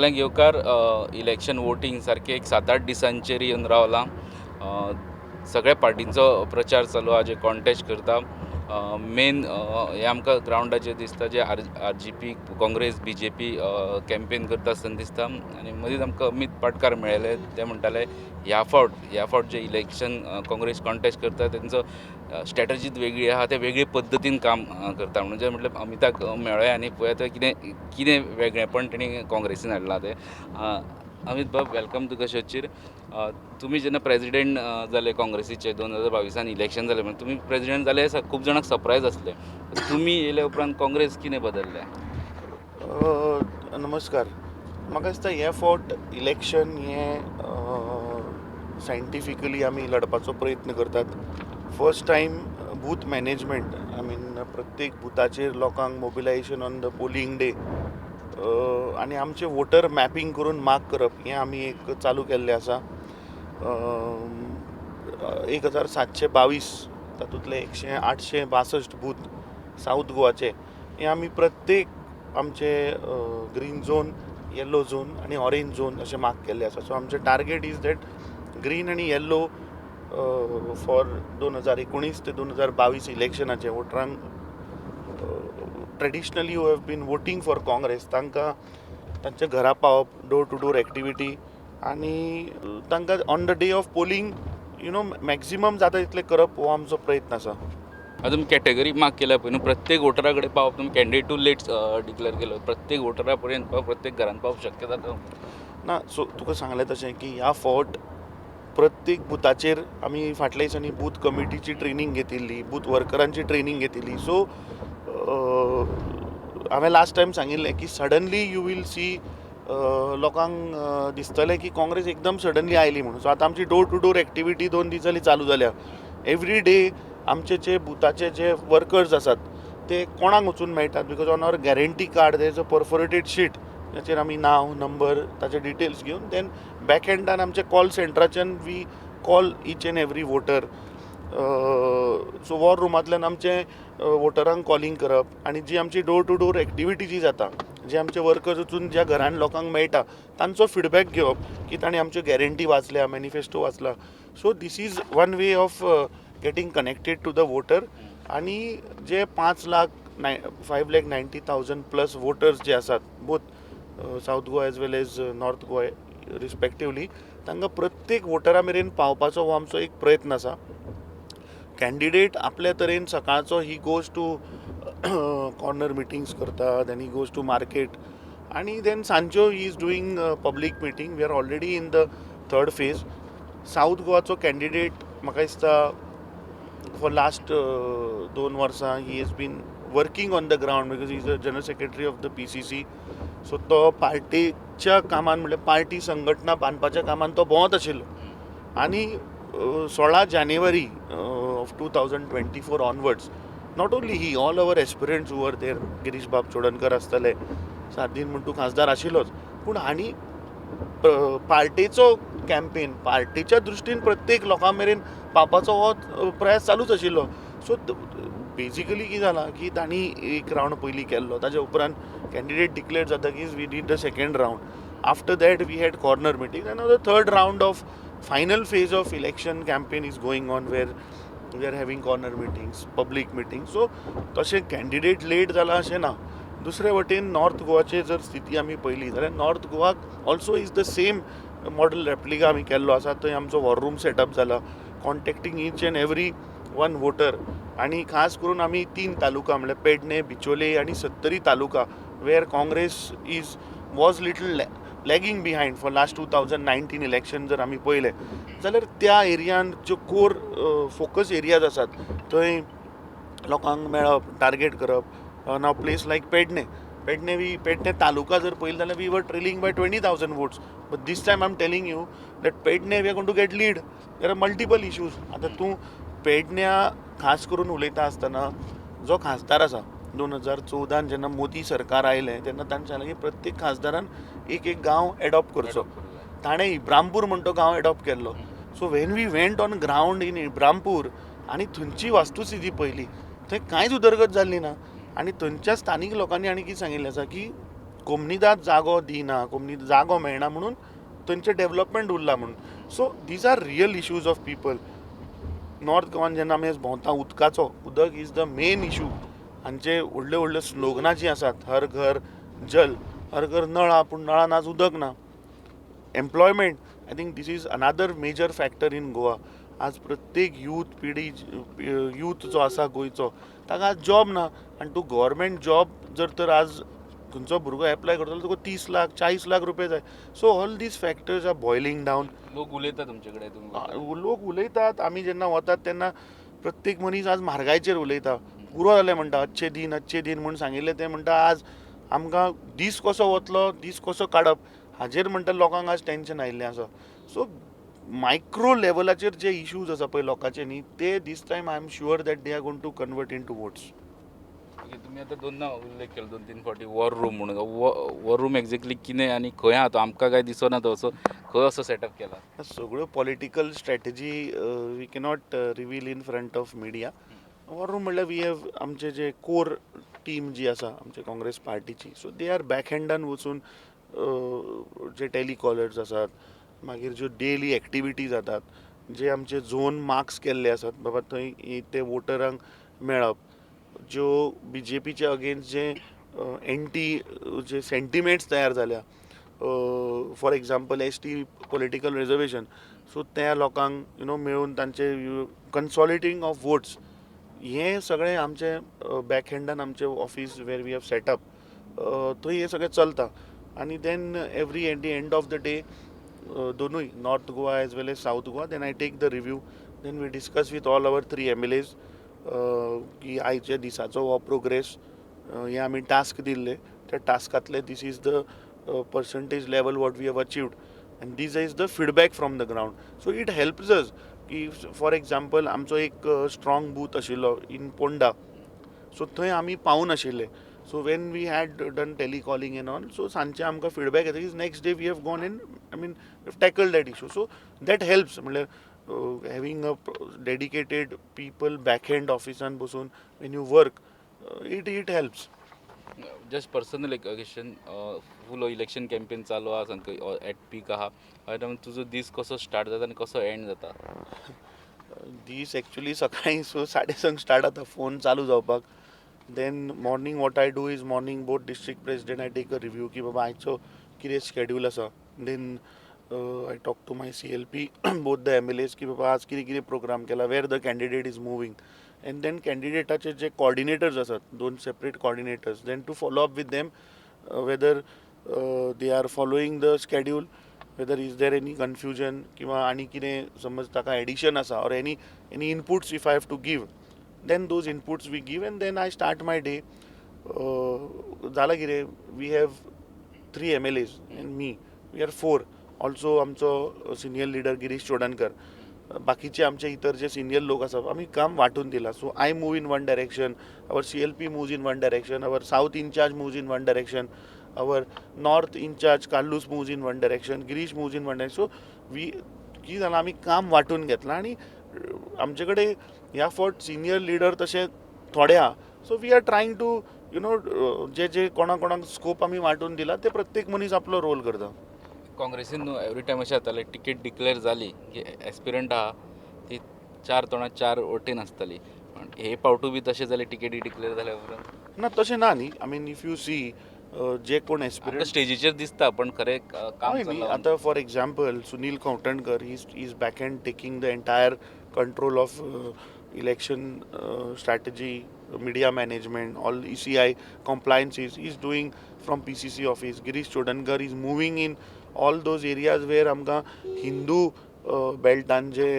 सगळ्यांक येवकार election voting सारखे एक 7-8 दिसांचेर येवन रावला. सगळ्या पार्टींचो प्रचार चालू आहा, जे कॉन्टेस्ट करता. मेन हे आमकां ग्रावंडाचेर दिसता, जे आर.जी.पी, काँग्रेस, बी.जे.पी कॅम्पेन करता आसतना दिसता. आनी मदींच आमकां अमीत पाटकार मेळ्ळे. ते म्हणटाले ह्या फावट जे इलेक्शन काँग्रेस कॉन्टेस्ट करता तेंचो स्ट्रॅटजीच वेगळी आहा, ते वेगळे पद्दतीन काम करता. म्हणजे म्हटल्यार अमिताक मेळ्ळे आनी पळय कितें वेगळेपण तेणी काँग्रेसीन हाडलां तें. अमित बाब, वेलकम तुका शोचेर. तुमी जेन्ना प्रेजिडेंट जाले काँग्रेसीचे 2022 इलेक्शन जालें, म्हणजे तुमी प्रेजिडेंट जाले खूब जाणांक सरप्रायज आसलें. तुमी येयले उपरांत काँग्रेस कितें बदललें? नमस्कार. म्हाका दिसता हे फावट इलेक्शन सायंटिफिकली आमी लडपाचो प्रयत्न करतात. फर्स्ट टायम बूथ मॅनेजमेंट, प्रत्येक बुथाचेर लोकांक mobilisation on the polling day आनी आमचे वोटर मॅपिंग करून मार्क करप हें आमी एक चालू केल्लें आसा. 1722 तातूंतले 862 बूथ साऊथ गोवाचे हे आमी प्रत्येक आमचे ग्रीन झोन, येल्लो झोन आनी ऑरेंज झोन अशें मार्क केल्ले आसा. सो आमचें टार्गेट इज दॅट ग्रीन आनी येल्लो फॉर 2019 ते 2022 इलेक्शनाचे वोटरांक traditionally who have been voting for Congress तांकां तांच्या घरा पावप, डोर टू डोर एक्टिविटी आनी तांकां on the day of polling maximum जाता तितलें करप हो आमचो प्रयत्न आसा. तुमी कॅटेगरी मार्क केल्या पळय न्हू, प्रत्येक वोटरा कडेन पावप. तुमी कॅन्डिडेट टू लेट डिक्लेअर केलो, प्रत्येक वोटरा पर्यंत पावप, प्रत्येक घरांत पावप शक्य जाता? ना, सो तुका सांगलें तशें की ह्या फावट प्रत्येक बुथाचेर आमी फाटल्या दिसांनी बूथ कमिटीची ट्रेनिंग घेतिल्ली, बूथ वर्करांची ट्रेनिंग घेतिल्ली. सो हांवें लास्ट टायम सांगिल्लें की सडनली यू वील सी लोकांक दिसतलें की काँग्रेस एकदम सडनली आयली म्हणून. सो आतां आमची डोर टू डोर एक्टिविटी 2 दीस जालीं चालू जाल्या. एवरी डे आमचे जे बुथाचे जे वर्कर्स आसात ते कोणाक वचून मेळटात, because on our guarantee card there is a perforated sheet, जाचेर आमी नांव, नंबर, ताचे डिटेल्स घेवन देन बॅक हँडान आमच्या कॉल सेंटराच्यान we call each and every voter. So war रुमांतल्यान आमचे वोटरांक कॉलिंग करप आनी जी आमची डोर टू डोर एक्टिविटी जी जाता, जे आमचे वर्कर्स वचून ज्या घरान लोकांक मेळटा तांचो फीडबॅक घेवप की तांणी आमच्यो गॅरंटी वाचल्या, मॅनिफेस्टो वाचला. So this is one way of getting connected to the voter. आनी जे 5,90,000 प्लस वोटर्स जे आसात both South Goa as well as North Goa respectively, तांकां प्रत्येक वोटरा मेरेन पावपाचो हो आमचो एक प्रयत्न आसा. कॅन्डिडेट आपल्या तरेन सकाळचो he goes to corner meetings करता, then he goes to market आनी देन सांजच्यो he is doing public meeting. We are already in the 3rd phase. South गोवाचो कॅन्डिडेट म्हाका दिसता फॉर लास्ट 2 वर्सां he has been working on the ground, because he is the general secretary of the PCC. So तो पार्टीच्या कामान म्हणजे party संघटना बांदपाच्या कामान तो भोंवत आशिल्लो. आनी 16 जानेवारी of 2024 onwards, not only he, all our aspirants वर देर, गिरीश बाब चोडणकर आसतले, सार्दीन म्हणटू खासदार आशिल्लोच, पूण हांणी पार्टीचो कॅम्पेन पार्टीच्या दृश्टीन प्रत्येक लोकां मेरेन पावपाचो हो प्रयास चालूच आशिल्लो. सो बेजिकली कितें जालां की तांणी एक रावंड पयलीं केल्लो, ताजे उपरांत कॅन्डिडेट डिक्लेअर जातकीच we did the 2nd round. After that we had corner meeting and the 3rd round of final phase of election campaign is going on, where we are having corner meetings, public meeting. So तशें candidate late जाला अशें ना. दुसरे वटेन north गोवाची जर स्थिती आमी पळयली जाल्यार नॉर्थ गोवाक also is the same model replica आमी केल्लो आसा. थंय आमचो वॉर रूम सेटअप जाला, contacting each and every one voter. आनी खास करून आमी 3 तालुका म्हणल्यार पेडणे, बिचोले आनी Sattari taluka where Congress was little lagging behind for last 2019 election जर आमी पळयलें जाल्यार त्या एरियान ज्यो कोर फोकस एरियाज आसात थंय लोकांक मेळप, टार्गेट करप. नाव प्लेस लायक पेडणे तालुका जर पळयलो जाल्यार we were trailing by 20,000 votes. But this time I am telling you that Pernem we are going to get lead. There are multiple issues. आतां तूं पेडण्या खास करून उलयता आसतना जो खासदार आसा 2014 जेन्ना मोदी सरकार आयलें तेन्ना तांणी सांगलें की प्रत्येक खासदारान एक गांव एडॉप्ट करचो. ताणें इब्रामपूर म्हणून तो गांव एडॉप्ट केल्लो. So when we went on ground in Ibrampur आनी थंयची वास्तुस्थिती पयली, थंय कांयच उदरगत जाल्ली ना. आनी थंयच्या स्थानीक लोकांनी आनी कितें सांगिल्लें आसा की कोमनीदाद जागो दिना कोमनी जागो मेळना म्हणून थंयचें डेव्हलपमेंट उरला म्हणून. So these are real issues of people. North Goan जेन्ना आमी भोंवता उदकाचो, उदक इज द मेन इशू. हांचे व्हडल्यो व्हडल्यो स्लोगनां जीं आसात, हर घर जल, हर घर नळ आहा पूण नळान आज उदक ना. Employment, I think this is another major factor in Goa. आज प्रत्येक यूथ पिढी, यूथ जो आसा गोंयचो, ताका आज जॉब ना. आनी तूं गव्हर्मेंट जॉब जर तर आज खंयचो भुरगो एप्लाय करतलो तुका 30 लाख 40 लाख रुपये जाय. So all these factors are boiling down. लोक उलयता तुमचे कडेन तुम्ही लोक उलयतात, आमी जेन्ना वतात तेन्ना प्रत्येक मनीस आज म्हारगायेचेर उलयता. पुरो जालें म्हणटा, अच्छे दिन म्हूण सांगिल्लें तें म्हणटा आज आमकां दीस कसो वतलो, दीस कसो काडप, हाजेर म्हणटा लोकांक आज टेन्शन आयिल्लें आसा. सो मायक्रो लेवलाचेर जे इश्यूज आसा पळय लोकांचे न्ही, ते दीस time I am sure that they are going to convert into votes. तुम्ही आता दोनदा उल्लेख केला 2-3 फावटी वॉर रूम म्हणून. वॉर रूम एक्झॅक्टली कितें आनी खंय आहा तो आमकां काय दिसना तो असो खंय असो सेटअप केला. सगळ्यो political strategy we cannot reveal in front of media. War room म्हणल्यार वी हॅव आमचे जे कोर टीम जी आसा आमचे काँग्रेस पार्टीची, सो दे आर बॅक हँडान वचून जे टेलिकॉलर्स आसात, मागीर ज्यो डेली एक्टिविटी जातात, जे आमचे झोन मार्क्स केल्ले आसात बाबा थंय ते वोटरांक मेळप, ज्यो BJPचे अगेन्स्ट जे एंटी जे सेंटिमेंट्स तयार जाल्या, for example ST political reservation, so त्या लोकांक मेळून तांचे कन्सॉलिडेटिंग ऑफ वोट्स, हे सगळें आमचे बॅक हँडान आमचे office where we have setup, थंय हे सगळें चलता. आनी then every at the end of the day दोनूय north Goa as well as south Goa, then I take the review, then we discuss with all our 3 MLAs की आयच्या दिसाचो हो प्रोग्रेस, हे आमी टास्क दिल्ले, त्या टास्कांतले this is the percentage level what we have achieved and this is the feedback from the ground. So it helps us की फॉर एक्झाम्पल आमचो एक स्ट्रॉंग बूथ आशिल्लो इन पोंडा, सो थंय आमी पावून आशिल्ले. So when we had done telecalling and all, so सांजचे आमकां फीडबॅक येता की next day we have gone in, I mean tackle that issue. So that helps. म्हणल्यार having a dedicated people back hand ऑफिसान बसून Wien you work, it helps. Just personal एक question, फूल election campaign चालू आहा, at peak आहा, तुजो दीस कसो start जाता आनी कसो एंड जाता? दीस एक्चुअली सकाळी 6:30 स्टार्ट जाता फोन चालू जावपाक. Then morning what I do is morning both district president I take a review की बाबा आयचो कितें शेड्यूल आसा. Then I talk to my CLP both the MLAs की बाबा आज कितें कितें प्रोग्राम केला, where the candidate is moving, and then कॅन्डिडेटाचे जे कॉर्डिनेटर्स आसात, 2 separate coordinators, then to follow up with them whether they are following the schedule, whether is there any confusion किंवा आनी कितें समज ताका एडिशन आसा or any inputs if I have to give, then those inputs we give and then I start my day. जाला कितें, we have 3 MLAs and me, we are 4. Also आमचो senior leader Girish Chodankar, बाकीचे आमचे इतर जे सिनियर लोक आसात आमी काम वांटून दिला. So I move in one direction, our CLP moves in one direction, our south incharge moves in one direction, our north in charge Carlos moves in one direction, Girish moves in one direction. So we की जालां आमी काम वांटून घेतलां आनी आमचे कडेन ह्या फावट सिनियर लिडर तशे थोडे आहा. So we are trying to जे जे कोणाक स्कोप आमी वांटून दिला ते प्रत्येक मनीस आपलो रोल करता. काँग्रेसीन न्हू एवरी टायम अशें जातालें टिकेट डिक्लेअर जाली की एस्पिरंट आहा ती 4 तोंडां 4 वटेन आसताली, पण हे फावटू बी तशें जालें टिकेटी डिक्लेअर जाल्या उपरांत? ना तशें ना न्ही. I mean if you see जे कोण एस्पिरंट स्टेजीचेर दिसता पण खरें काम न्ही. आतां for example Sunil Khanvatkar is back hand taking the entire control of election strategy, media management, all ECI compliances he's doing from PCC office. Girish Chodankar is moving in all those areas where आमकां हिंदू बेल्टान जे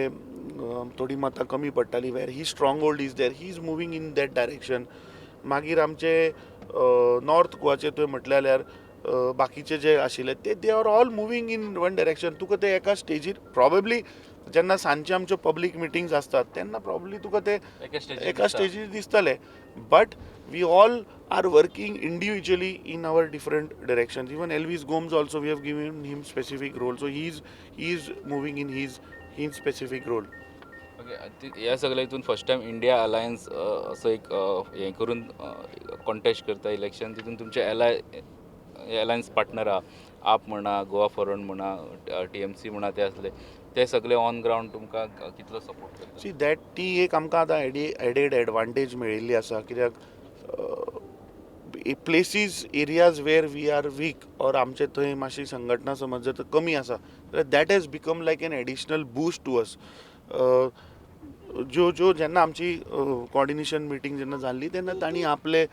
थोडी मतां कमी पडटाली, where his stronghold is there, he is moving in that direction. मागीर आमचे north गोवाचे तुवें म्हटलें जाल्यार बाकीचे जे आशिल्ले ते they are all moving in one direction. तुका ते एका स्टेजीर प्रॉबेबली जेन्ना सांजचे आमच्यो पब्लीक मिटिंग्स आसतात तेन्ना प्रॉबेबली तुका ते एका स्टेजीर दिसतले, but we all are working individually in our different directions. Even Elvis Gomes also we have given him specific role, so he is moving in his specific role. Okay, ह्या सगळ्या हितून फर्स्ट टायम इंडिया अलायन्स असो एक हें करून contest करता election, तितून तुमचे एलाय अलायन्स पार्टनर आहा, आप म्हणा, गोवा फॉरवर्ड म्हणा, TMC म्हणा, ते असले ते सगळे ऑन ग्राउंड तुमकां कितलो सपोर्ट करता? सी दॅट ती एक आमकां आतां एडेड एडवांटेज मेळिल्ली आसा, कित्याक places areas where we are weak or आमचे थंय मातशी संघटना समज जर कमी आसा जाल्यार that has become like an additional boost to us. ज्यो जेन्ना आमची कॉर्डिनेशन मिटींग जेन्ना जाल्ली तेन्ना तांणी आपले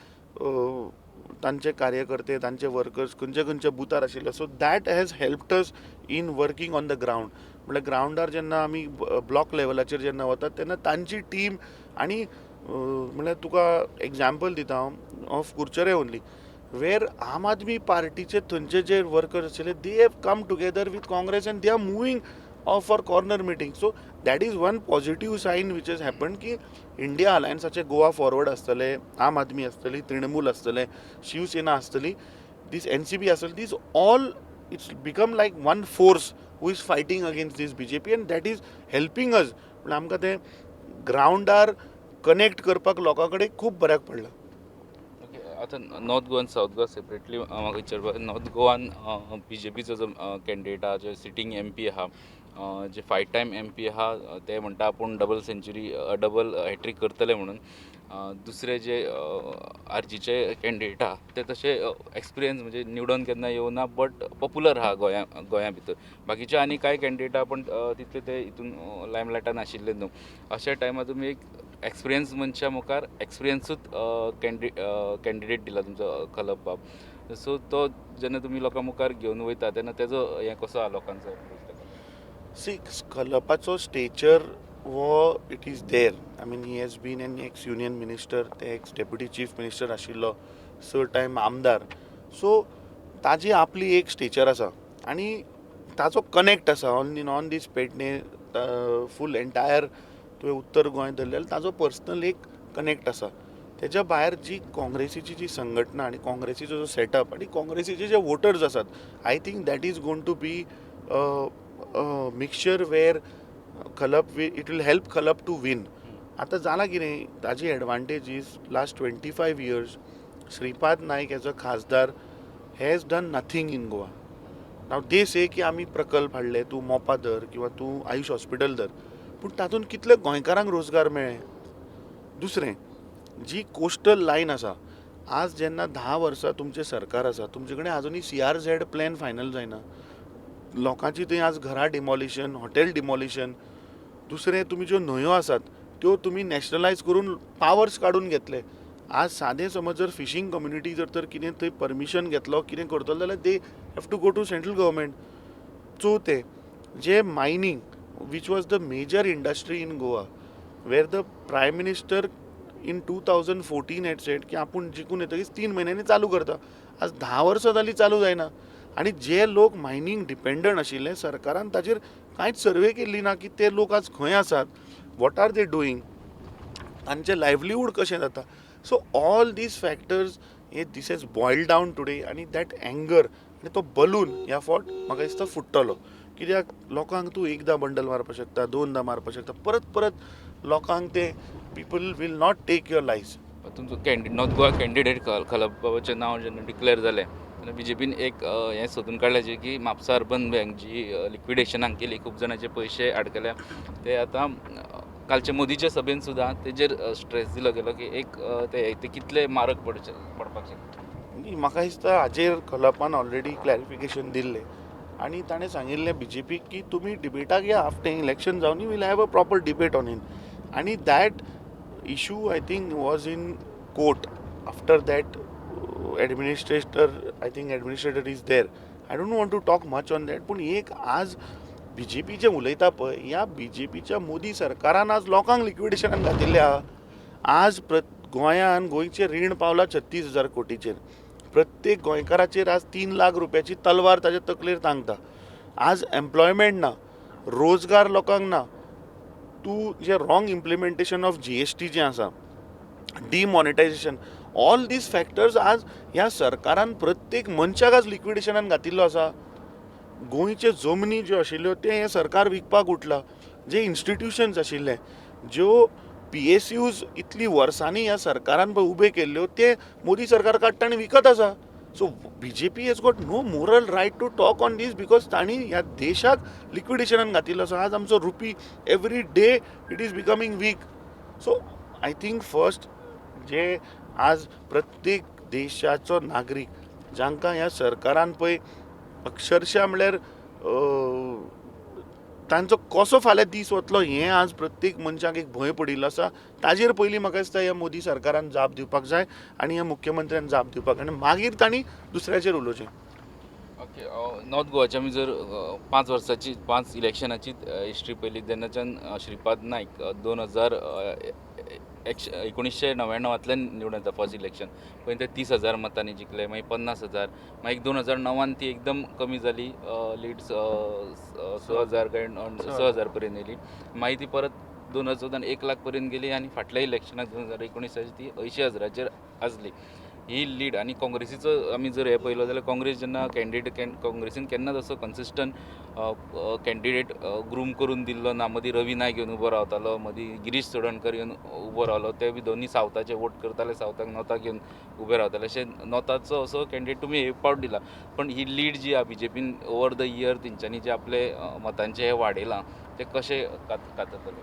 तांचे कार्यकर्ते तांचे वर्कर्स खंयचे खंयचे बुथार आशिल्ले, so that has helped us in working on the ground. म्हळ्यार ग्रावंडार जेन्ना आमी ब्लॉक लेवलाचेर जेन्ना वतात तेन्ना तांची टीम आनी म्हळ्यार तुका एग्जाम्पल दिता हांव ऑफ कुरचरे ओन्ली, वेर आम आदमी पार्टीचे थंयचे जे वर्कर्स आशिल्ले they have come together with Congress and they are moving for corner meeting. So that is one positive sign which has happened की इंडिया अलायन्साचे गोवा फॉरवर्ड आसतले, आम आदमी आसतली, तृणमूल आसतले, शिवसेना आसतली, दीस NCP आसतली, this all it's become like one force who is fighting against this BJP and that is helping us. म्हळ्यार आमकां ते ग्रावंडार कनेक्ट करपाक लोकां कडेन खूब बऱ्याक पडलां. आतां नॉर्थ गोवान सावथ गोवा सेपरेटली म्हाका विचारपाक, नॉर्थ गोवान BJPचो जो कॅन्डिडेट आहा, जो सिटींग MP आहा, जे 5 टायम MP आहा, ते म्हणटा आपूण डबल हॅट्रीक करतले म्हणून. दुसरे जे RGचे कॅन्डिडेट आहा ते तशे एक्सपिरियन्स म्हणजे निवडून केन्ना येवना बट पॉप्युलर आहा गोंया भितर. बाकीचे आनी कांय कॅन्डिडेट आहा पण तितले ते हितून लायमलायटान आशिल्ले न्हू. अशा टायमार तुमी एक एक्सपिरियन्स मनशा मुखार एक्सपिरियन्सूच कॅन्डिडेट दिला तुमचो खलप बाब. सो तो जेन्ना तुमी लोकां मुखार घेवन वयता तेन्ना तेजो हें कसो आहा लोकांचो? सी खलपाचो स्टेचर वो it is there. I mean he has been an x union minister, ते एक्स डेप्युटी चीफ मिनिस्टर आशिल्लो, 6 टायम आमदार. सो ताजी आपली एक स्टेचर आसा आनी ताचो कनेक्ट आसा on this Pedne full entire तुवें उत्तर गोंय धरलें ताजो पर्सनल एक कनेक्ट आसा. तेज्या भायर जी काँग्रेसीची जी संघटना आनी काँग्रेसीचो जो सेटअप आनी काँग्रेसीचे जे वोटर्स आसात, I think that is going to be mixture where Khalap it will help Khalap to win. आतां जालां कितें, ताजी advantage is last 25 years Shripad Naik as a खासदार has done nothing in Goa. Now they say की आमी प्रकल्प हाडले, तूं मोपा धर किंवा तूं आयुश हॉस्पिटल धर, पूण तातूंत कितले गोंयकारांक रोजगार मेळ्ळे. दुसरें, जी कोस्टल लायन आसा, आज जेन्ना 10 वर्सां तुमचें सरकार आसा, तुमचे कडेन आजुनी CRZ प्लॅन फायनल जायना. लोकांची थंय आज घरां डिमॉलिशन, हॉटेल डिमॉलिशन. दुसरें, तुमी ज्यो न्हंयो आसात त्यो तुमी नॅशनलायज करून पावर्स काडून घेतले. आज सादें समज जर फिशींग कम्युनिटी जर तर कितें थंय परमिशन घेतलो, कितें करतलो जाल्यार they have to go to central government. चवथें, जे mining which was the major industry in Goa, where the prime minister in 2014 had said की आपूण जिखून येतकीच 3 म्हयन्यांनी चालू करता. आज 10 वर्सां जालीं चालू जायना. आनी जे लोक मायनींग डिपेंडंट आशिल्ले, सरकारान ताचेर कांयच सर्वे केल्ली ना की ते लोक आज खंय आसात, वॉट आर दे डुईंग, तांचें लायव्हलीहूड कशें जाता. So all these factors this has boil down today आनी दॅट एंगर आनी तो बलून ह्या फावट म्हाका दिसता फुट्टलो. कित्याक लोकांक तूं एकदां बंडल मारपाक शकता, 2दा मारपाक शकता, परत परत लोकांक ते people will not take your life. तुमचो नॉर्थ गोवा कॅन्डिडेट खलप बाबाचें नांव जेन्ना डिक्लेअर जालें तेन्ना BJPन एक हें सोदून काडलें की म्हापसा अर्बन बँक जी लिक्विडेशनाक केली, खूब जाणांचे पयशे आडकल्या, ते आतां कालचे मोदीचे सभेन सुद्दां तेजेर स्ट्रेस दिलो गेलो की एक ते कितले मारक पडपाक शकता. म्हाका दिसता हाचेर खलपान ऑलरेडी क्लॅरिफिकेशन दिल्लें आनी ताणें सांगिल्लें BJP की तुमी डिबेटाक या, आफ्टर इलेक्शन जावन will have a proper debate on in. आनी that issue I think was in court. After that administrator is there. I don't want to talk much on that. पूण एक आज BJP जे उलयता पळय, ह्या BJPच्या मोदी सरकारान आज लोकांक लिक्विडेशनान घातिल्ले आहा. आज गोंयान गोंयचें रीण पावलां 36,000 कोटीचेर. प्रत्येक गोंयकाराचेर आज 3 लाख रुपयाची तलवार ताच्या तकलेर तांगता. आज एम्प्लॉयमेंट ना, रोजगार लोकांक ना. तूं जे रॉंग इम्प्लिमेंटेशन ऑफ GST जें आसा, डिमॉनिटायझेशन, ऑल दीज फॅक्टर्स आज ह्या सरकारान प्रत्येक मनशाक आज लिक्विडेशनान घातिल्लो आसा. गोंयच्यो जमनी ज्यो आशिल्ल्यो ते हें सरकार विकपाक उठला. जे इन्स्टिट्युशन्स आशिल्ले, ज्यो PSUs इतली वर्सांनी ह्या सरकारान पळय उबे केल्ल्यो, ते मोदी सरकार काडटा आनी विकत आसा. So BJP has got no moral right to talk on this because तांणी ह्या देशाक लिक्विडेशनान घातिल्लो आसा. आज आमचो rupee every day it is becoming weak. So I think first जे आज प्रत्येक देशाचो नागरीक जांकां ह्या सरकारान पळय अक्षरशः म्हणल्यार तांचो कसो फाल्यां दीस वतलो हें आज प्रत्येक मनशाक एक भंय पडिल्लो आसा. ताजेर पयलीं म्हाका दिसता ह्या मोदी सरकारान जाप दिवपाक जाय आनी ह्या मुख्यमंत्र्यान जाप दिवपाक आनी मागीर तांणी दुसऱ्याचेर उलोवचें. ओके. नॉर्थ गोवाची आमी जर 5 इलेक्शनाची हिस्ट्री पयली तेन्नाच्यान श्रीपाद नायक 1999 निवडून येता फर्स्ट इलेक्शन. पळय ते 30,000 मतांनी जिखले, मागीर 50,000, मागीर 2009 ती एकदम कमी जाली, लीड 6,000 पर्यंत येयली. मागीर ती परत 2014 1 लाख पर्यंत गेली आनी फाटल्या इलेक्शनाक 2019 ती 80,000 आसली ही लीड. आनी काँग्रेसीचो आमी जर हे पळयलो जाल्यार काँग्रेस जेन्ना काँग्रेसीन केन्नाच असो कन्सिस्टंट कॅन्डिडेट ग्रूम करून दिल्लो ना. मदीं रवी नायक येवन उबो रावतालो, मदीं गिरीश चोडणकर येवन उबो रावलो, ते बी दोनी सावथाचे वोट करताले, सावथाक नॉर्थाक येवन उबे रावताले. अशें नॉर्थाचो असो कॅन्डिडेट तुमी एक पावट दिला. पण ही लीड जी आहा BJPन ओवर द इयर तेंच्यांनी जे आपले मतांचे हे वाडयलां ते कशें कातरतले?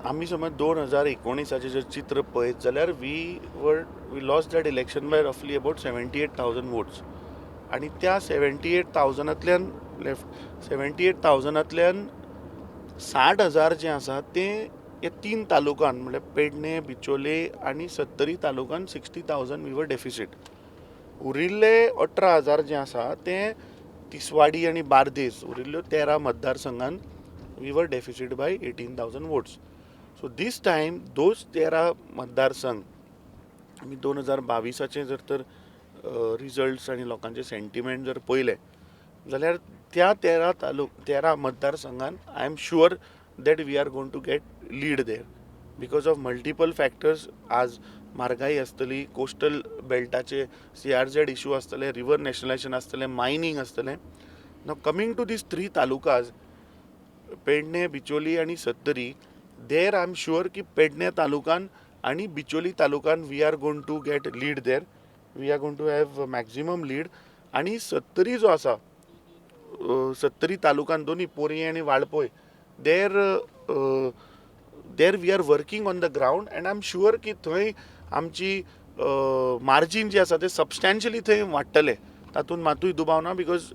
आमी समज 2019 जर चित्र पळयत जाल्यार we lost that election by रफली अबाउट 78,000 वोट्स. आनी त्या 78,000तल्यान 60,000 जे आसा ते हे 3 तालुकान म्हणल्यार पेडणे, बिचोले आनी सत्तरी तालुकान 60,000 वी वर डेफिसीट. उरिल्ले 18,000 जे आसा ते तिसवाडी आनी बार्देस उरिल्ल्यो 13 मतदारसंघान we were deficit by 18,000 votes. So this time those 13 मतदारसंघ आमी 2022 जर तर रिजल्ट्स आनी लोकांचे सेंटिमेंट जर पळयले जाल्यार त्या 13 मतदारसंघान I am sure that we are going to get lead there because of multiple factors. आज म्हारगाई आसतली, कोस्टल बेल्टाचे CRZ इश्यू आसतले, रिवर नॅशनलायजेशन आसतलें, मायनींग आसतलें. Now coming to this 3 talukas Pernem, Bicholim आनी Sattari, there I am sure की पेडणे तालुकान आनी बिचोली तालुकान we are going to get lead there. We are going to have maximum lead. आनी सत्तरी जो आसा, सत्तरी तालुकान दोनी पोरये आनी Valpoi, there we are working on the ground and I am sure की थंय आमची मार्जीन जी आसा ते सबस्टॅन्शियली थंय वाडटले, तातूंत मातूय दुबाव ना. बिकॉज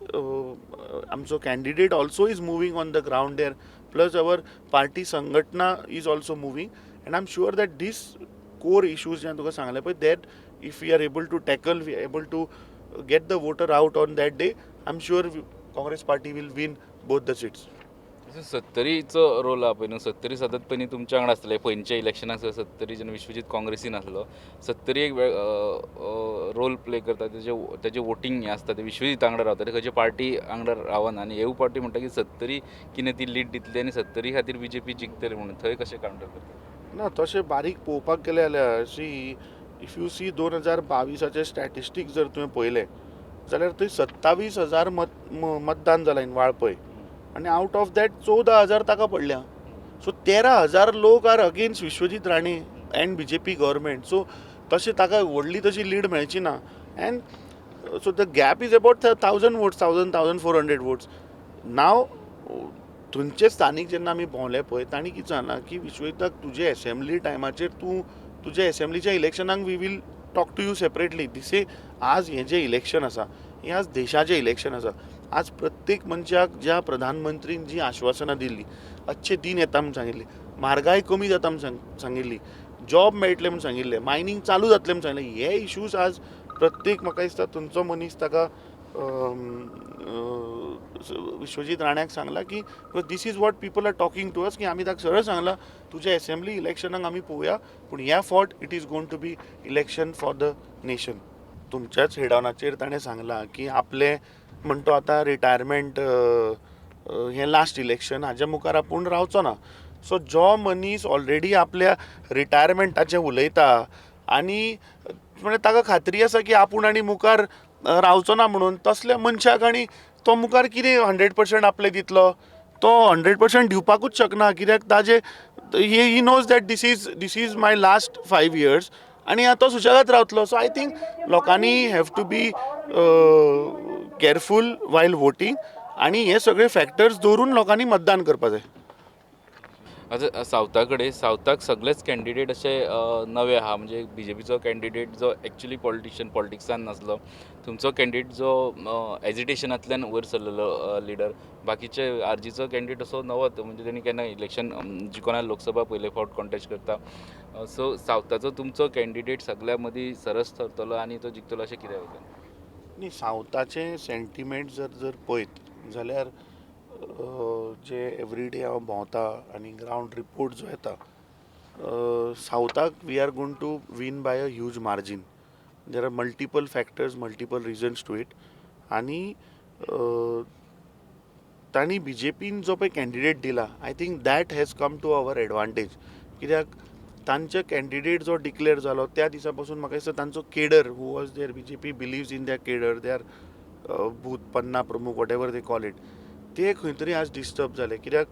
आमचो candidate also is moving on the ground there, plus our party संघटना is also moving. And I am sure that this core issues जे तुका सांगले पळय, that if we are able to tackle, we are able to get the voter out on that day, I am sure Congress party will win both the seats. सत्तरीचो role आहा पळय न्हू, सत्तरी सतत पयलीं तुमच्या वांगडा आसतले. पयलींच्या इलेक्शनाक सत्तरी जेन्ना विश्वजीत काँग्रेसीन आसलो, सत्तरी एक रोल प्ले करता, तेजे वोटींग हें आसता ते विश्वजीत वांगडा रावता, ते खंयची पार्टी वांगडा रावना. आनी हेवूय पार्टी म्हणटा की सत्तरी कितें ती लीड दितली आनी सत्तरी खातीर BJP जिखतली म्हणून. थंय कशें कावंटर करता? ना, तशें बारीक पळोवपाक गेले जाल्यार इफ यू सी 2022 स्टॅटिस्टिक्स जर तुवें पळयले जाल्यार थंय 27,000 मतदान जालां इन वाळपय आनी आउट ऑफ दॅट 14,000 ताका पडल्या. सो 13,000 लोक are against Vishwajit Rane and BJP government. So तशें ताका व्हडली तशी लीड मेळची ना. And so the gap is about 1,000 votes, 1,400 votes. Now थंयचे स्थानीक जेन्ना आमी भोंवले पळय, तांणी कितें सांगलां की विश्वजीताक तुजे एसेंब्ली टायमाचेर तूं तुज्या एसेंब्लीच्या इलेक्शनाक we will talk to you separately. दिसे आज हें जें इलेक्शन आसा हें आज देशाचें इलेक्शन आसा. आज प्रत्येक मनशाक ज्या प्रधानमंत्रीन जी आश्वासनां दिल्लीं, अच्छे दिन येता म्हूण सांगिल्ली, म्हारगाय कमी जाता म्हूण सांगिल्ली, जॉब मेळटले म्हूण सांगिल्ले, मायनींग चालू जातलें म्हूण सांगिल्लें, हे इश्यूज आज प्रत्येक म्हाका दिसता थंयचो मनीस ताका विश्वजीत राण्याक सांगला की this is what people are talking to us, की आमी ताका सरळ सांगलां तुज्या एसेंब्ली इलेक्शनाक आमी पळोवया, पूण ह्या फावट it is going to be election for the nation. तुमच्याच हेडावनाचेर ताणें सांगलां की आपले म्हणतो आतां रिटायरमेंट हें लास्ट इलेक्शन, हाज्या मुखार आपूण रावचो ना. सो जो मनीस ऑलरेडी आपल्या रिटायरमेंटाचें उलयता आनी म्हणजे ताका खात्री आसा की आपूण आनी मुखार रावचो ना म्हणून, तसल्या मनशाक आनी तो मुखार कितें 100% आपले दितलो? तो 100% दिवपाकूच शकना. कित्याक ताजे he knows that this is my last 5 years आनी तो सुशेगाद रावतलो. सो आय थिंक लोकांनी have to be careful while voting आनी हे सगळे फॅक्टर्स दवरून लोकांनी मतदान करपाक जाय. आतां सावथा कडेन सावथाक सगळेच कॅन्डिडेट अशे नवे आहा. म्हणजे BJPचो कॅन्डिडेट जो एक्चुली पॉलिटिक्सान नासलो, तुमचो कॅन्डिडेट जो एजिटेशनांतल्यान वयर सरलेलो लिडर, बाकीचे आरजीचो कॅन्डिडेट असो नवोच, म्हणजे तेणी केन्ना इलेक्शन जिखोना लोकसभा पयले फावट कॉन्टेस्ट करता. सो सावथाचो तुमचो कॅन्डिडेट सगळ्या मदीं सरस थरतलो आनी तो जिखतलो अशें कितें वयता? न्ही, सावथाचे सेंटिमेंट जर पळयत जाल्यार जे एवरीडे हांव भोंवता आनी ग्रावंड रिपोर्ट जो येता, सावथाक we are going to win by a huge margin. There are multiple factors, multiple reasons to it. आनी तांणी BJPन जो पळय कॅन्डिडेट दिला, I think that has come to our advantage. कित्याक तांचे कॅन्डिडेट जो डिक्लेअर जालो त्या दिसा पासून म्हाका दिसता तांचो cadre who was there, BJP believes in their cadre, they are booth panna pramukh whatever they call it, ते खंय तरी आज डिस्टर्ब जाले. कित्याक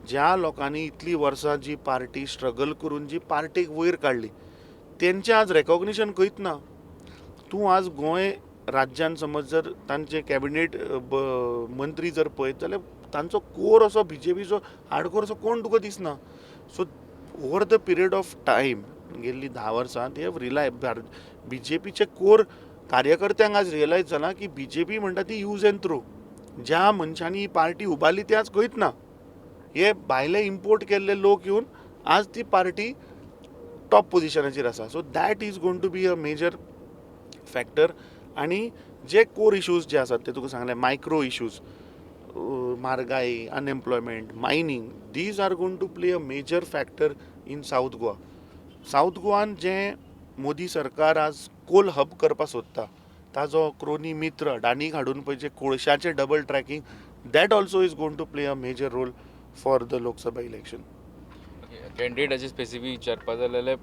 ज्या लोकांनी इतलीं वर्सां जी पार्टी स्ट्रगल करून जी पार्टीक वयर काडली, तेंचें आज रेकॉग्निशन खंयच ना. तूं आज गोंय राज्यान समज जर तांचे कॅबिनेट मंत्री जर पळयत जाल्यार तांचो कोर असो BJPचो हार्डकोर असो कोण तुका दिसना. So over the period of time गेल्लीं 10 वर्सां दे हॅव BJPचे कोर कार्यकर्त्यांक आज रियलायज जाला की BJP म्हणटा ती यूज एंड थ्रो. ज्या मनशांनी ही पार्टी उबारली ते आज खंयच ना. हे भायले इम्पोर्ट केल्ले लोक येवन आज ती पार्टी टॉप पोजिशनाचेर आसा. So that is going to be a major factor. आनी जे कोर इश्यूज जे आसात ते तुका सांगले, मायक्रो इश्यूज, म्हारगाय, unemployment, mining, these are going to play a major factor in south Goa. South गोवान जे मोदी सरकार आज कोल हब करपाक सोदता, ताजो क्रोनी मित्र अडानीक हाडून पळय जे कोळशाचें double tracking, that also is going to play a major role for the Lok Sabha election. कॅन्डिडेटाचे स्पेसिफीक विचारपाक जाल्यार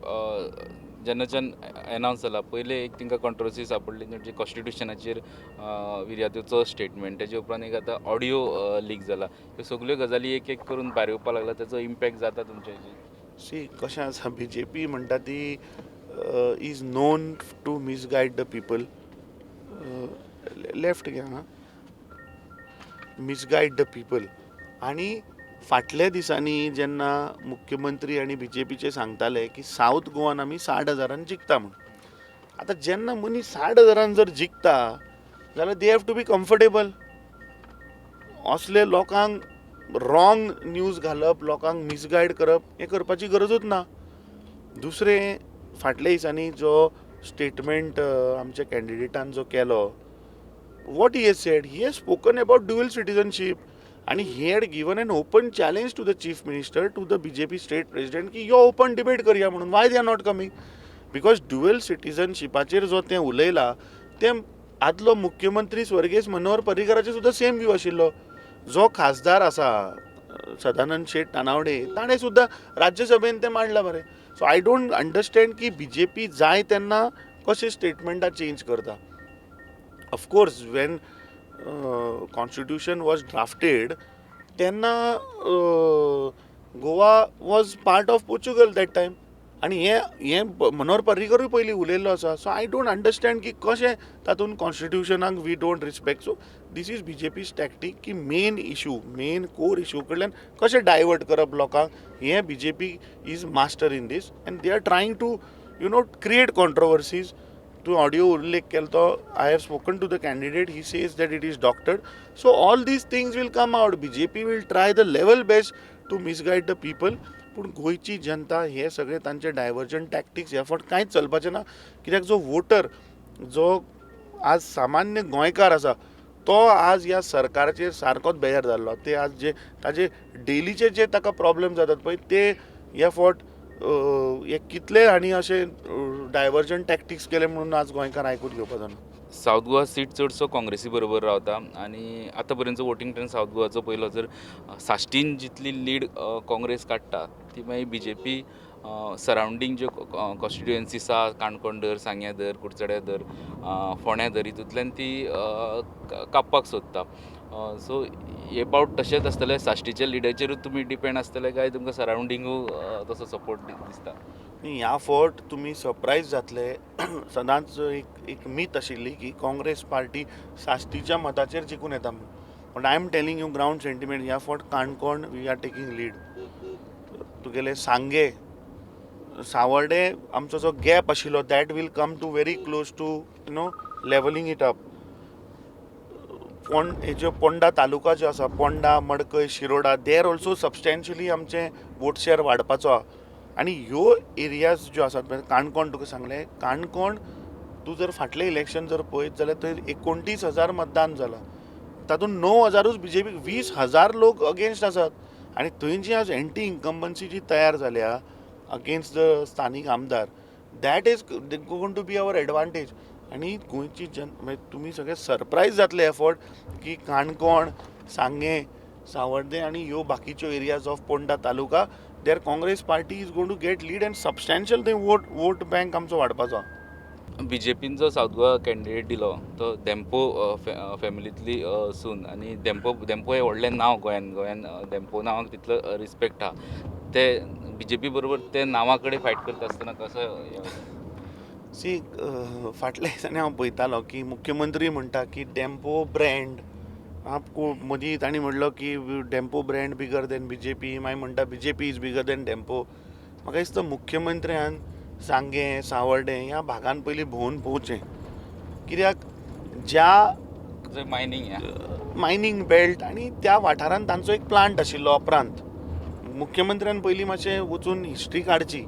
जेन्नाच्यान एनावन्स जाला पयले एक तांकां कॉन्ट्रोवर्सी सापडली, म्हणजे कॉन्स्टिट्युशनाचेर विर्यातीचो स्टेटमेंट, तेजे उपरांत एक आतां ऑडियो लीक जाला. ह्यो सगळ्यो गजाली एक एक करून भायर येवपाक लागला. ताचो इम्पॅक्ट जाता तुमच्या हेजेर? सी कशें आसा, BJP म्हणटा ती is known to misguide the people. Left घे हां, मिसगायड द पीपल. आनी फाटल्या दिसांनी जेन्ना मुख्यमंत्री आनी BJPचे सांगताले की साऊथ गोवान आमी 60,000 जिखता म्हणून, आतां जेन्ना मनीस 60,000 जर जिखता जाल्यार they have to be comfortable. असले लोकांक रॉंग न्यूज घालप, लोकांक मिसगायड करप, हें करपाची गरजूच ना. दुसरें, फाटल्या दिसांनी जो स्टेटमेंट आमच्या कॅन्डिडेटान जो केलो, what he has sed, he has spoken about dual citizenship. आणि he had given an open challenge to the chief minister, to the BJP state president, की यो ओपन डिबेट करया म्हणून. Why they are not coming? Because dual सिटीजनशिपाचेर जो ते उलयला ते आदलो मुख्यमंत्री स्वर्गीय मनोहर पर्रीकराचे सुद्धा सेम व्यू आशिल्लो. जो खासदार आसा सदानंद शेट नानावडे, ताणें सुद्धा राज्यसभेन तें मांडलां मरे. सो आय डोंट अंडरस्टँड की BJP जाय तेन्ना कशें स्टेटमेंटां चेंज करता. Of course when constitution was drafted तेन्ना Goa was part of Portugal that time. आनी हे मनोहर पर्रीकरूय पयलीं उलयल्लो आसा. सो आय डोंट अंडरस्टँड की कशें तातूंत कॉन्स्टिट्यूशनाक we don't respect. So this is BJP's tactic की main issue, main core issue कडल्यान कशें डायवर्ट करप लोकांक, हें BJP is master in this. And they are trying to create controversies. तूं ऑडियो उल्लेख केलो तो, I have spoken to the candidate, he says that it is doctored. So all these things will come out. BJP will try the level best to misguide the people. पूण गोंयची जनता हे सगळे तांचे डायवर्जंट tactics ह्या फावट कांयच चलपाचें ना. कित्याक जो वोटर, जो आज सामान्य गोंयकार आसा, तो आज ह्या सरकाराचेर सारकोच बेजार जाल्लो. ते आज जे ताजे डेलीचे जे ताका प्रॉब्लेम जातात पळय, ते ह्या फावट हे कितले हांणी अशे डायवर्जंट टॅक्टिक्स केले म्हणून आज गोंयकार आयकून घेवपाचो ना. साऊथ गोवा सीट चडसो काँग्रेसी बरोबर रावता आनी आतां पर्यंतचो वोटींग ट्रेंड साऊथ गोवाचो पयलो जर 60 जितली लीड काँग्रेस काडटा ती मागीर BJP सरावंडींग ज्यो कॉन्स्टिट्युएन्सीस आसा, काणकोण धर, सांग्या धर, कुडचड्या धर, फोंड्या धर, हितूंतल्यान ती कापपाक सोदता. सो अबाउट तशेंच आसतलें साश्टीच्या लिडाचेरूच तुमी डिपेंड आसतले काय तुमकां सरावंडिंगू तसो सपोर्ट दिसता? ह्या फावट तुमी सरप्रायज जातले. सदांच एक मीत आशिल्ली की काँग्रेस पार्टी साश्टीच्या मताचेर जिखून येता म्हणून. But I am telling you ground sentiment ह्या फावट Canacona we are taking lead. तुगेले सांगे सावर्डे आमचो जो गॅप आशिल्लो that will come to very close to levelling it up. हेज्यो पोंडा तालुका जो आसा पोंडा मडकय शिरोडा देर ऑल्सो सबस्टेन्शियली आमचें वोट शेअर वाडपाचो आहा. आनी ह्यो एरियाज ज्यो आसात म्हणजे काणकोण तुका सांगलें काणकोण तूं जर फाटलें इलेक्शन जर पळयत जाल्यार थंय 29,000 मतदान जालां. तातूंत 9,000च बीजेपीक 20,000 लोक अगेन्स्ट आसात. आनी थंय जी आज एंटी इन्कम्बन्सी जी तयार जाल्या अगेन्स्ट द स्थानीक आमदार that is going to be our advantage. आनी गोंयची म्हणजे तुमी सगळे सरप्रायज जातले एफर्ट की काणकोण सांगे सावर्डे आनी ह्यो बाकीच्यो areas of Ponda taluka there Congress party is going to get lead and substantial थंय वोट बँक आमचो वाडपाचो. बीजेपीन जो साऊथ गोवा कॅन्डिडेट दिलो तो धेंपो फॅमिलींतली सून आनी धेंपो हे व्हडलें नांव गोंयान धेंपो नांवाक तितलो रिस्पेक्ट आहा. ते बीजेपी बरोबर ते नांवा कडेन फायट करता आसतना कसो सी फाटल्या दिसांनी हांव पळयतालो की मुख्यमंत्री म्हणटा की डेम्पो ब्रँड मदीं तांणी म्हणलो की डेम्पो ब्रँड बिगर दॅन बीजेपी मागीर म्हणटा BJP is bigger than Dempo. म्हाका दिसता मुख्यमंत्र्यान सांगे सावर्डे ह्या भागान पयलीं भोंवून पोवचें. कित्याक ज्या मायनींग बेल्ट आनी त्या वाठारांत तांचो एक प्लांट आशिल्लो अप्रांत. मुख्यमंत्र्यान पयलीं मातशें वचून हिस्ट्री काडची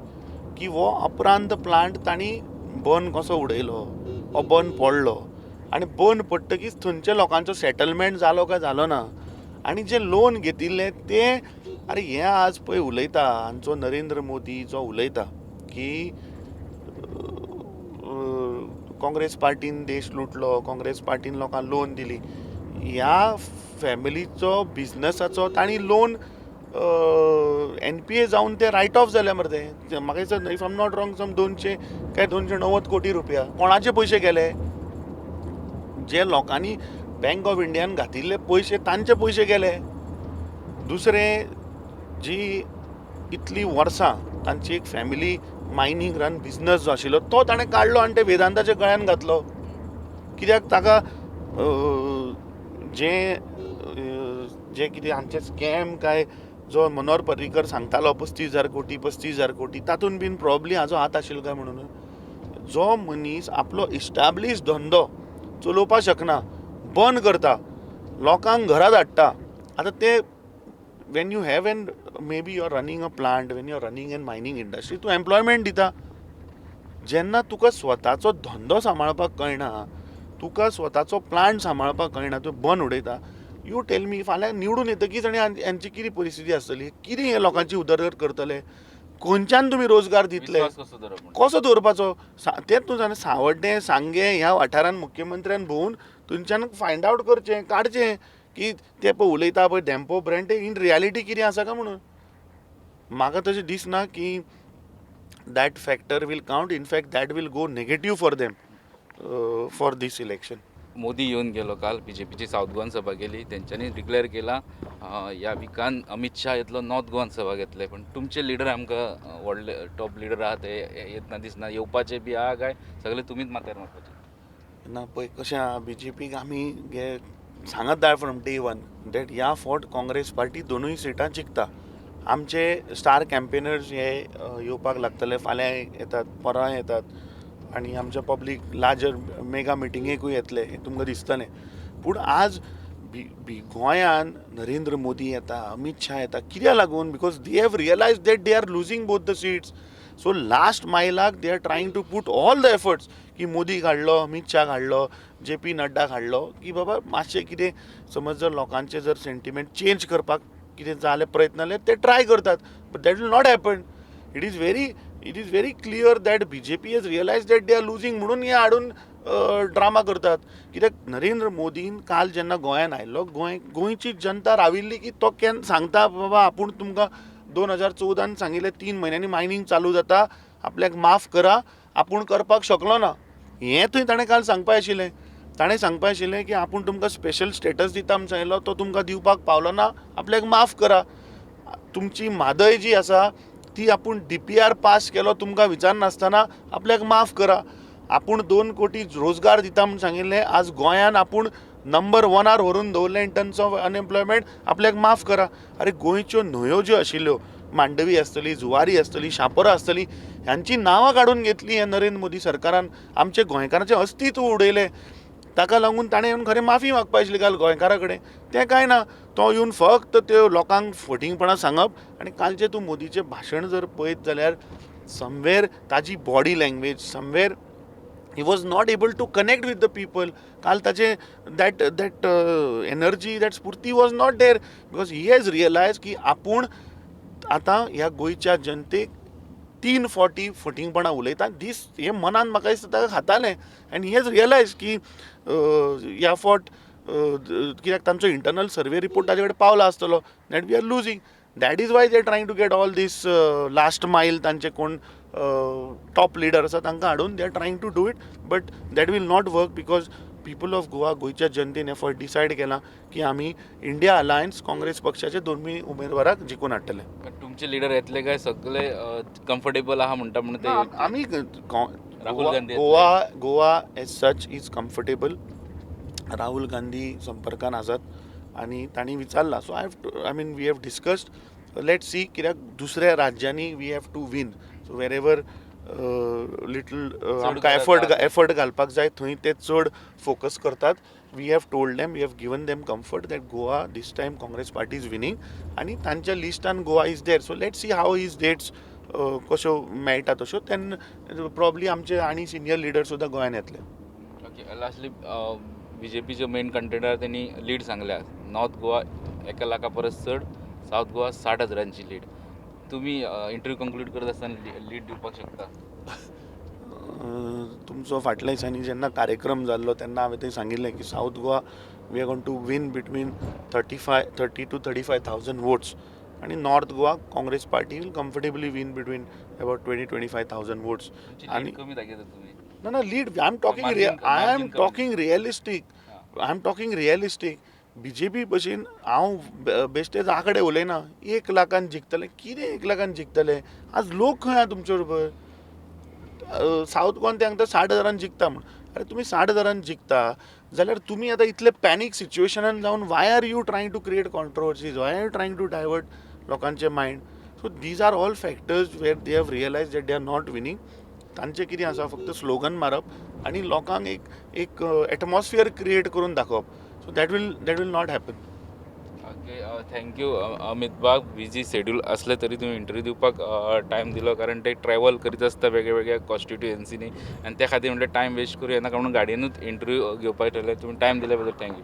की हो अप्रांत प्लांट तांणी बंद कसो उडयलो हो बंद पडलो आनी बंद पडटकीच थंयच्या लोकांचो सेटलमेंट जालो काय जालो ना. आनी जे लोन घेतिल्ले ते अरे हे आज पळय उलयता आमचो नरेंद्र मोदी जो उलयता की काँग्रेस पार्टीन देश लुटलो काँग्रेस पार्टीन लोकांक लोन दिली. ह्या फॅमिलीचो बिझनसाचो तांणी लोन NPA जावन ते रायट ऑफ जाले मरे ते. म्हाका दिसता if I am not wrong some 200 काय 290 कोटी रुपया कोणाचे पयशे गेले. जे लोकांनी बँक ऑफ इंडियान घातिल्ले पयशे तांचे पयशे गेले. दुसरें जी इतली वर्सां तांची एक फॅमिली मायनींग रन बिझनस जो आशिल्लो तो ताणें काडलो आनी ते वेदांताच्या गळ्यान घातलो. कित्याक ताका जे कितें हांचे स्कॅम काय जो मनोहर पर्रीकर सांगतालो 35,000 कोटी तातूंत बीन प्रॉब्ली हाजो हात आशिल्लो काय म्हणून. जो मनीस आपलो इस्टाब्लीश धंदो चलोवपाक शकना बंद करता लोकांक घरा धाडटा. आतां ते when you have an maybe you are running a plant when you are running an mining industry तूं एम्प्लॉयमेंट दिता. जेन्ना तुका स्वताचो धंदो सांबाळपाक कळना तुका स्वताचो प्लांट सांबाळपाक कळना तूं बंद उडयता. यू टेल मी फाल्यां निवडून येतकीच आनी हांची कितें परिस्थिती आसतली. कितें हे लोकांची उदरगत करतले खंयच्यान तुमी रोजगार दितले कसो दवरपाचो. तेंच तूं जाणा सावर्डे सांगे ह्या वाठारांत मुख्यमंत्र्यान भोंवून थंयच्यान फायंड आवट करचें काडचें की ते पळय उलयता पळय डेम्पो ब्रँड ते इन रियालिटी कितें आसा काय म्हणून. म्हाका तशें दिसना की that factor will count. In fact that will go negative for them for this election. Modi येऊन गेलो काल बीजेपीची साऊथ गोवान सभा केली तेंच्यांनी डिक्लेअर केला ह्या विकान अमित शाह येतलो नॉर्थ गोवान सभा घेतले. पण तुमचे लिडर आमकां व्हडले टॉप लिडर आहा ते येतना दिसना. येवपाचे बी आहा काय सगळे तुमीच माथ्यार मारपाचे ना. पळय कशें आहा बीजेपीक आमी सांगत जाय फ्रॉम डे वन दॅट ह्या फावट काँग्रेस पार्टी दोनूय सिटां जिखता. आमचे स्टार कॅम्पेनर्स हे येवपाक लागतले. फाल्यां येतात परवां येतात आनी आमचे पब्लीक लार्जर मेगा मिटिंगेकूय येतले हें तुमकां दिसतलें. पूण आज गोंयान नरेंद्र मोदी येता अमित शाह येता कित्याक लागून because they have realise that they are losing both the seats. So last मायलाक they are trying to put all the efforts की मोदी काडलो अमित शाह काडलो JP नड्डा काडलो की बाबा मातशें कितें समज जर लोकांचे जर सेंटिमेंट चेंज करपाक कितें जाले प्रयत्न जाले ते ट्राय करतात. But that will not happen. It is very clear that BJP has realise that they are losing म्हणून हे हाडून ड्रामा करतात. कित्याक नरेंद्र मोदीन काल जेन्ना गोंयान आयिल्लो गोंयची जनता राविल्ली की तो केन्ना सांगता बाबा आपूण तुमकां 2014 सांगिल्लें 3 म्हयन्यांनी मायनींग चालू जाता आपल्याक माफ करा आपूण करपाक शकलो ना. हें थंय ताणें काल सांगपाक आशिल्लें. ताणें सांगपा आशिल्लें की आपूण तुमकां स्पेशल स्टेटस दिता म्हूण सांगिल्लो तो तुमकां दिवपाक पावलो ना आपल्याक माफ करा. तुमची म्हादय जी आसा ती आपूण DPR पास केलो तुमकां विचारनासतना आपल्याक माफ करा. आपूण 2 कोटी रोजगार दिता म्हूण सांगिल्लें आज गोंयान आपूण नंबर 1 व्हरून दवरलें इन टर्म्स ऑफ अनएम्प्लॉयमेंट आपल्याक माफ करा. अरे गोंयच्यो न्हंयो ज्यो आशिल्ल्यो मांडवी आसतली जुवारी आसतली शापोरा आसतली ह्यांची नांवां काडून घेतली ह्या नरेंद्र मोदी सरकारान. आमचे गोंयकारांचें अस्तित्व उडयलें. ताका लागून ताणें येवन खरें माफी मागपा आशिल्ली काल गोंयकारा कडेन. तें कांय ना. तो येवन फक्त त्यो लोकांक फटिंगपणां सांगप. आनी कालचें तूं मोदीचें भाशण जर पळयत जाल्यार समवेर ताजी body language somewhere he was not able to connect with the people. काल ताचे that energy, that स्फूर्ती was not there because he has realized की आपूण आतां ह्या गोंयच्या जनतेक 3 फावटी फटिंगपणां उलयता दीस हें मनान म्हाका दिसता ताका खातालें एंड ही हॅज रियलायज की ह्या फावट कित्याक तांचो इंटरनल सर्वे रिपोर्ट ताजे कडेन पावला आसतलो that we are losing. That is why they are trying to get all this last mile तांचे कोण टॉप लिडर आसा तांकां हाडून they are trying to do it but that will not work because people of Goa गोंयच्या जनतेन हे फावट decide केलां की आमी इंडिया अलायन्स काँग्रेस पक्षाचे दोनूय उमेदवाराक जिखून हाडटले. तुमचे लिडर येतले काय सगळे कम्फर्टेबल आहा म्हणटा म्हणून ते आमी Rahul Gandhi Goa as such is comfortable. Rahul Gandhi संपर्कान आसात आनी तांणी विचारला so I mean we have discussed let see कित्याक दुसऱ्या राज्यांनी we have to win so wherever little आमकां एफर्ट घालपाक जाय थंय ते चड फोकस करतात. We have told them we have given them comfort that Goa this time Congress party is winning आनी तांच्या लिस्टान Goa is there. So let see how his dates कश्यो मेळटा तश्यो तेन्ना प्रॉब्ली आमचे आनी सिनियर लिडर सुद्दां गोंयान येतले. ओके लास्टली BJPचे मेन कंटेंडर त्यांनी लीड सांगल्या. नॉर्थ गोवा 1 लाखा परस चड, साऊथ गोवा 60,000ची लीड. तुम्ही इंटरव्यू कंक्लूड करत आसतना लीड दिवपाक शकता? तुमचो फाटल्या दिसांनी जेन्ना कार्यक्रम जाल्लो तेन्ना हांवें थंय सांगिल्लें की south Goa we are going to win between 30 to 35,000 votes आनी north Goa Congress party will comfortably win between about 20-25,000 votes. आणि कमी दाखयता तुम्ही ना lead I am talking realistic. BJP भशेन हांव बेश्टेच कडेन उलयना 1 लाखान जिखतले कितें 1 लाखान जिखतले. आज लोक खंय आहा तुमचे बरोबर. साऊथ गोवान ते सांगता 60,000 जिखता म्हूण. अरे तुमी 60,000 जिखता जाल्यार तुमी आतां इतले पॅनीक सिच्युएशनान जावन why are you trying to create controversies why are you trying to divert लोकांचे mind. So these are all factors where they have realise that they are not winning. तांचें कितें आसा फक्त स्लोगन मारप आनी लोकांक एक एटमॉस्फियर क्रिएट करून दाखोवप. So that will not happen. Okay thank you Amit Bag. Busy schedule असले तरी तुम्ही इंटरव्यू दिवपाक टायम दिलो कारण ते ट्रॅव्हल करीत आसता वेगळ्या वेगळ्या कॉन्स्टिट्युएन्सीनी आनी त्या खातीर म्हणल्यार टायम वेस्ट करूं येना म्हणून गाडयेनूच इंटरव्यू घेवपाक ठरलें. तुम्ही टायम दिल्या बद्दल थँक्यू.